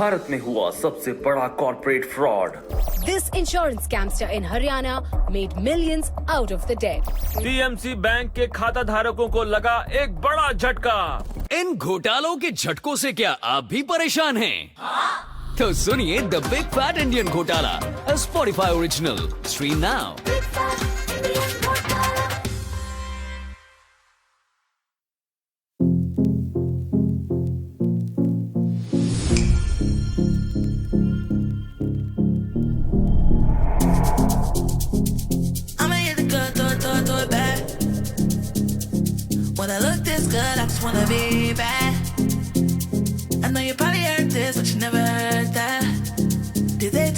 भारत में हुआ सबसे बड़ा corporate fraud. This insurance scamster in Haryana made millions out of the dead. PMC bank के खाता धारकों को लगा एक बड़ा झटका। इन घोटालों के झटकों से क्या आप भी परेशान हैं? तो सुनिए द बिग फैट इंडियन घोटाला, a Spotify original. Stream now. When I look this good, I just wanna be bad. I know you probably heard this, but you never heard that. Did they tell